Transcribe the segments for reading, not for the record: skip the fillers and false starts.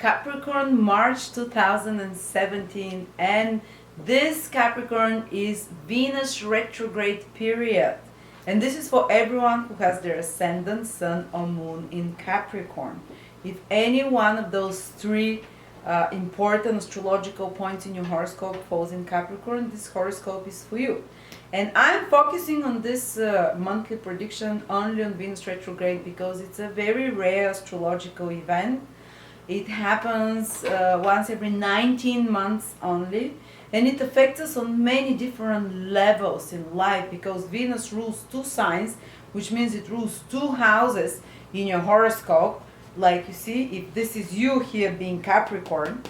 Capricorn March 2017, and this Capricorn is Venus retrograde period, and this is for everyone who has their ascendant, sun or moon in Capricorn. If any one of those three important astrological points in your horoscope falls in Capricorn, this horoscope is for you. And I'm focusing on this monthly prediction only on Venus retrograde because it's a very rare astrological event. It happens once every 19 months only, and it affects us on many different levels in life because Venus rules two signs, which means it rules two houses in your horoscope. Like you see, if this is you here being Capricorn,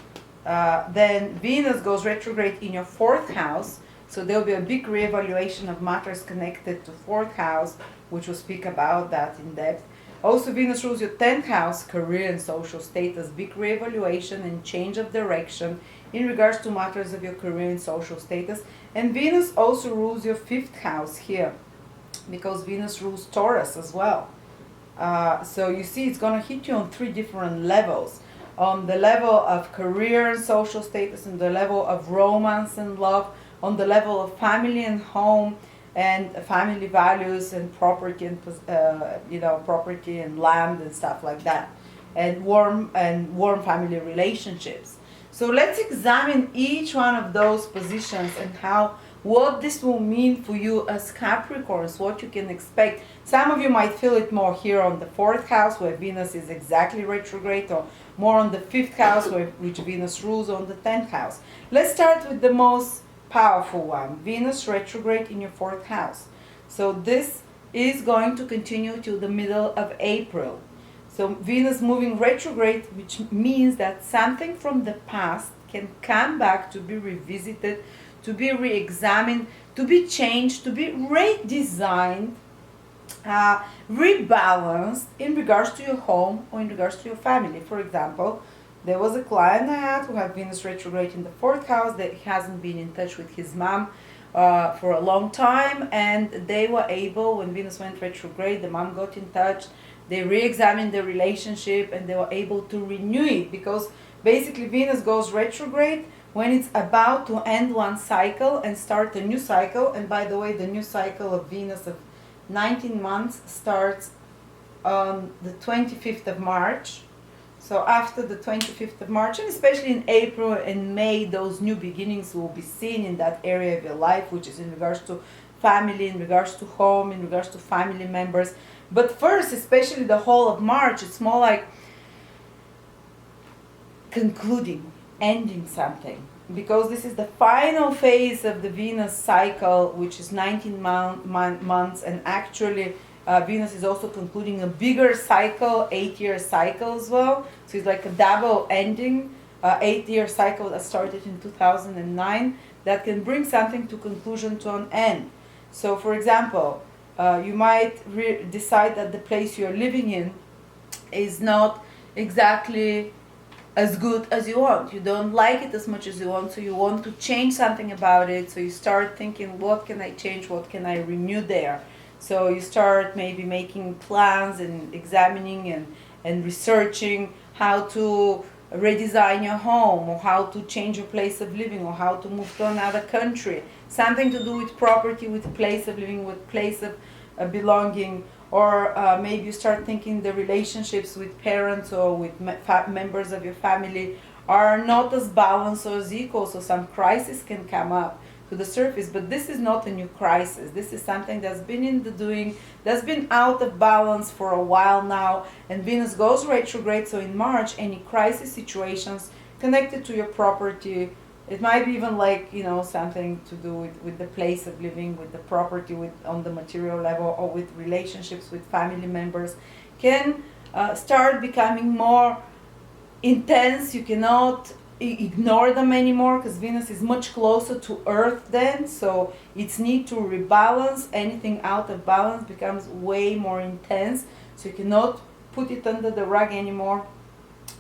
then Venus goes retrograde in your fourth house. So there will be a big reevaluation of matters connected to fourth house, which we'll speak about that in depth. Also, Venus rules your 10th house, career and social status, big reevaluation and change of direction in regards to matters of your career and social status. And Venus also rules your 5th house here, because Venus rules Taurus as well. So you see, it's going to hit you on three different levels. On the level of career and social status, on the level of romance and love, on the level of family and home, and family values and property and property and land and stuff like that, and warm family relationships. So let's examine each one of those positions and what this will mean for you as Capricorns, what you can expect. Some of you might feel it more here on the 4th house where Venus is exactly retrograde, or more on the 5th house which Venus rules, on the 10th house. Let's start with the most powerful one, Venus retrograde in your 4th house. So this is going to continue till the middle of April. So Venus moving retrograde, which means that something from the past can come back to be revisited, to be re-examined, to be changed, to be redesigned, rebalanced in regards to your home or in regards to your family. For example, there was a client I had who had Venus retrograde in the 4th house that hasn't been in touch with his mom for a long time, and they were able, when Venus went retrograde, the mom got in touch, they re-examined their relationship, and they were able to renew it, because basically Venus goes retrograde when it's about to end one cycle and start a new cycle. And by the way, the new cycle of Venus of 19 months starts on the 25th of March. So after the 25th of March, and especially in April and May, those new beginnings will be seen in that area of your life, which is in regards to family, in regards to home, in regards to family members. But first, especially the whole of March, it's more like concluding, ending something. Because this is the final phase of the Venus cycle, which is 19 months, and actually Venus is also concluding a bigger cycle, 8-year cycle as well. So it's like a double ending, 8-year cycle that started in 2009 that can bring something to conclusion, to an end. So for example, you might decide that the place you're living in is not exactly as good as you want. You don't like it as much as you want, so you want to change something about it. So you start thinking, what can I change? What can I renew there? So you start maybe making plans and examining and researching how to redesign your home, or how to change your place of living, or how to move to another country. Something to do with property, with place of living, with place of belonging. Or maybe you start thinking the relationships with parents or with members of your family are not as balanced or as equal, so some crisis can come up to the surface. But this is not a new crisis. This is something that's been in the doing, that's been out of balance for a while now, and Venus goes retrograde. So in March, any crisis situations connected to your property, it might be even like, something to do with the place of living, with the property, on the material level, or with relationships with family members, can start becoming more intense. You cannot ignore them anymore, because Venus is much closer to Earth then, so its need to rebalance anything out of balance becomes way more intense. So you cannot put it under the rug anymore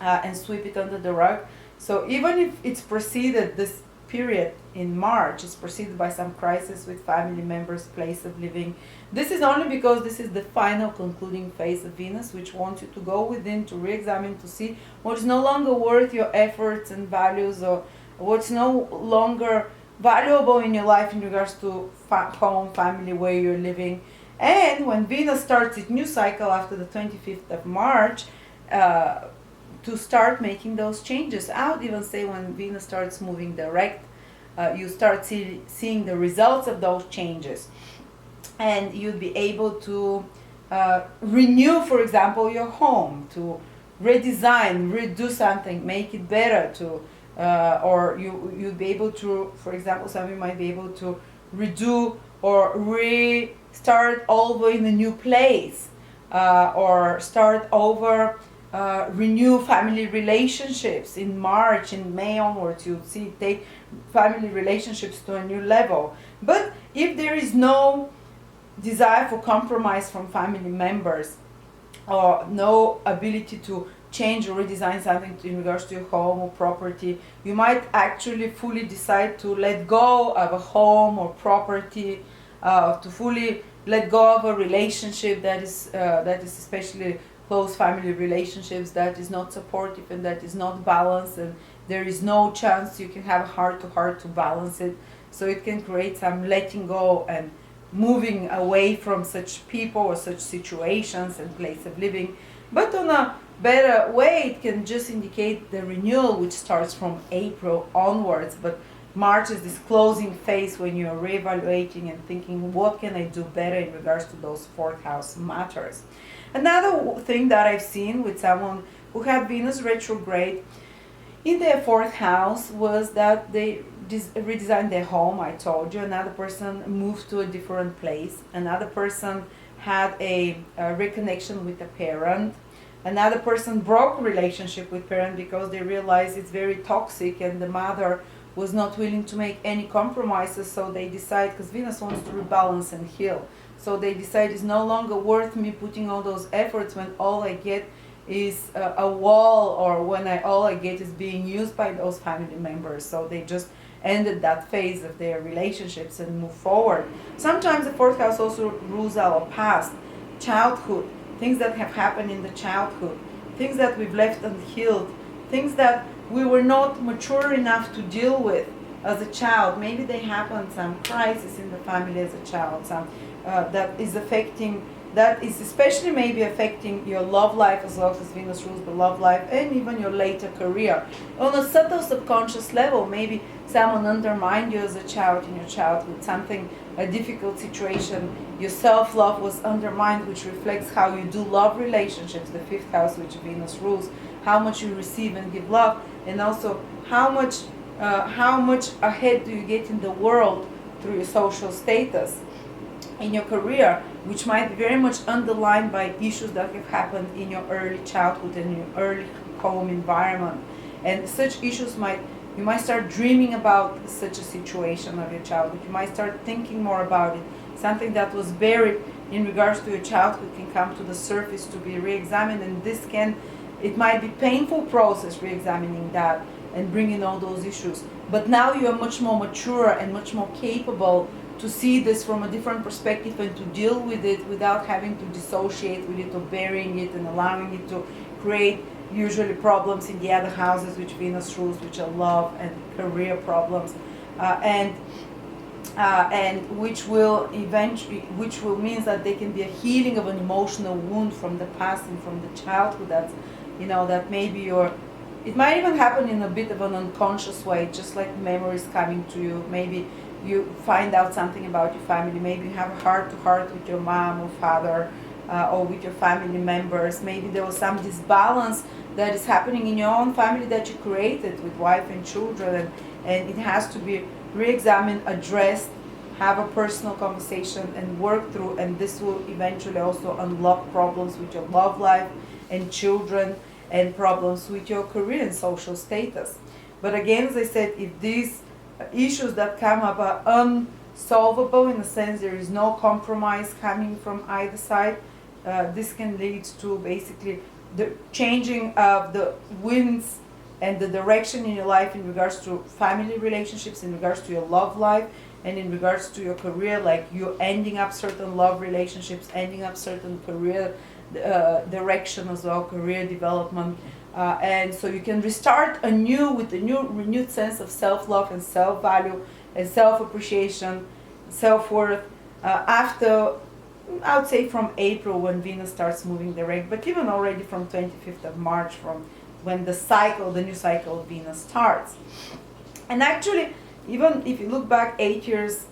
and sweep it under the rug. So even if it's preceded, this period in March is preceded by some crisis with family members, place of living. This is only because this is the final concluding phase of Venus, which wants you to go within, to re-examine, to see what is no longer worth your efforts and values, or what's no longer valuable in your life in regards to home, family, where you're living. And when Venus starts its new cycle after the 25th of March, to start making those changes. I would even say when Venus starts moving direct, you start seeing the results of those changes. And you'd be able to renew, for example, your home, to redesign, redo something, make it better, to or you'd be able to, for example, some of you might be able to redo or restart over in a new place, or start over, renew family relationships in March, in May onwards. You'll see take family relationships to a new level. But if there is no desire for compromise from family members, or no ability to change or redesign something in regards to your home or property, you might actually fully decide to let go of a home or property, to fully let go of a relationship that is especially close family relationships, that is not supportive and that is not balanced, and there is no chance you can have a heart-to-heart to balance it. So it can create some letting go and moving away from such people or such situations and place of living. But on a better way, it can just indicate the renewal, which starts from April onwards. But March is this closing phase when you're reevaluating and thinking, what can I do better in regards to those fourth house matters. Another thing that I've seen with someone who had Venus retrograde in their fourth house was that they redesigned their home. I told you. Another person moved to a different place. Another person had a reconnection with a parent. Another person broke relationship with parent because they realized it's very toxic and the mother was not willing to make any compromises. So they decide, because Venus wants to rebalance and heal, so they decide it's no longer worth me putting all those efforts when all I get is a wall, or when all I get is being used by those family members. So they just ended that phase of their relationships and move forward. Sometimes the fourth house also rules our past, childhood, things that have happened in the childhood, things that we've left unhealed, things that we were not mature enough to deal with as a child. Maybe they happened, some crisis in the family as a child, some that is especially maybe affecting your love life, as well as Venus rules the love life, and even your later career. On a subtle subconscious level, maybe someone undermined you as a child in your childhood, something, a difficult situation, your self-love was undermined, which reflects how you do love relationships, the fifth house which Venus rules, how much you receive and give love, and also how much ahead do you get in the world through your social status. In your career, which might be very much underlined by issues that have happened in your early childhood and your early home environment. And such issues you might start dreaming about such a situation of your childhood. You might start thinking more about it. Something that was buried in regards to your childhood can come to the surface to be re-examined, and it might be painful process re-examining that and bringing all those issues. But now you are much more mature and much more capable to see this from a different perspective and to deal with it without having to dissociate with it or burying it and allowing it to create usually problems in the other houses which Venus rules, which are love and career problems, and which will means that there can be a healing of an emotional wound from the past and from the childhood that maybe it might even happen in a bit of an unconscious way, just like memories coming to you. Maybe you find out something about your family. Maybe you have a heart-to-heart with your mom or father, or with your family members. Maybe there was some disbalance that is happening in your own family that you created with wife and children, and it has to be re-examined, addressed, have a personal conversation and work through, and this will eventually also unlock problems with your love life and children, and problems with your career and social status. But again, as I said, if these issues that come up are unsolvable, in a sense there is no compromise coming from either side, this can lead to basically the changing of the winds and the direction in your life in regards to family relationships, in regards to your love life, and in regards to your career, like you ending up certain love relationships, ending up certain career direction as well, career development, and so you can restart anew with a new renewed sense of self-love and self-value and self-appreciation, self-worth, after, I would say, from April, when Venus starts moving direct, but even already from 25th of March, from when the new cycle of Venus starts. And actually, even if you look back 8 years,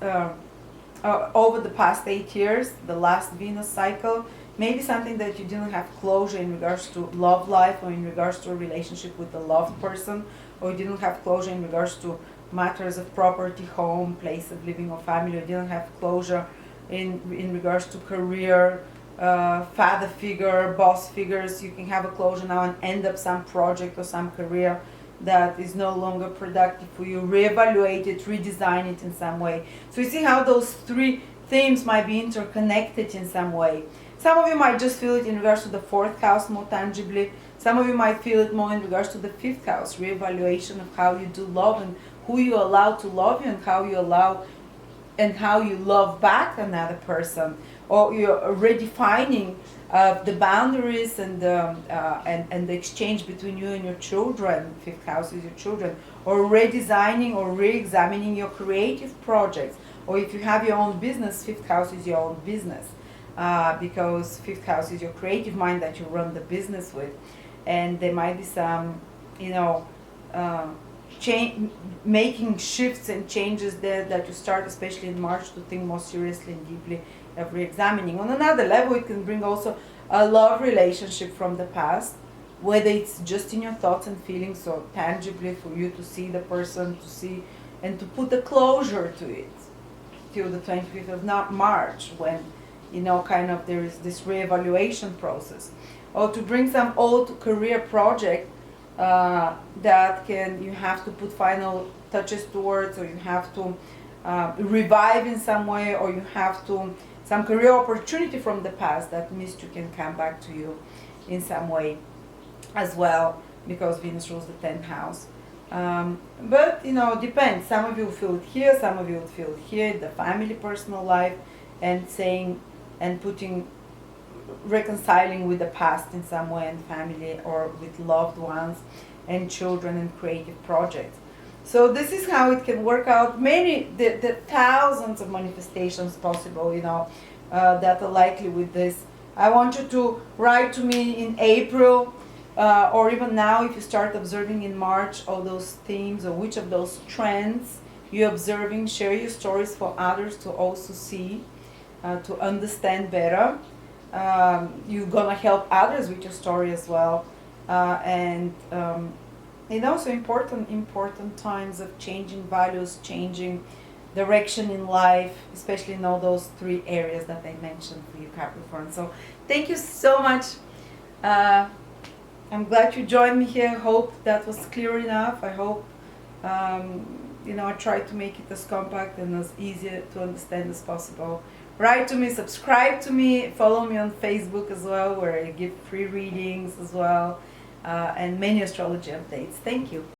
over the past 8 years, the last Venus cycle, maybe something that you didn't have closure in regards to love life, or in regards to a relationship with a loved person, or you didn't have closure in regards to matters of property, home, place of living, or family, or didn't have closure in regards to career, father figure, boss figures. You can have a closure now and end up some project or some career that is no longer productive for you, reevaluate it, redesign it in some way. So you see how those three themes might be interconnected in some way. Some of you might just feel it in regards to the 4th house more tangibly. Some of you might feel it more in regards to the 5th house, reevaluation of how you do love and who you allow to love you, and how you allow and how you love back another person, or you're redefining the boundaries and the exchange between you and your children. 5th house is your children, or redesigning or re-examining your creative projects, or if you have your own business, 5th house is your own business, because 5th house is your creative mind that you run the business with, and there might be some, making shifts and changes there that you start, especially in March, to think more seriously and deeply of re-examining. On another level, it can bring also a love relationship from the past, whether it's just in your thoughts and feelings, or tangibly for you to see the person, to see and to put a closure to it till the 25th of March, when kind of there is this re-evaluation process, or to bring some old career project that you have to put final touches towards, or you have to revive in some way, or you have to, some career opportunity from the past that missed you can come back to you in some way as well, because Venus rules the 10th house. But depends. Some of you feel it here, some of you will feel it here, the family, personal life, and saying and putting, reconciling with the past in some way, and family, or with loved ones and children and creative projects. So this is how it can work out. The thousands of manifestations possible, that are likely with this. I want you to write to me in April, or even now, if you start observing in March all those themes, or which of those trends you're observing. Share your stories for others to also see, to understand better. You're gonna help others with your story as well, so important times of changing values, changing direction in life, especially in all those 3 areas that I mentioned for you, Capricorn. So thank you so much. I'm glad you joined me here. Hope that was clear enough. I hope I tried to make it as compact and as easy to understand as possible. Write to me, subscribe to me, follow me on Facebook as well, where I give free readings as well, and many astrology updates. Thank you.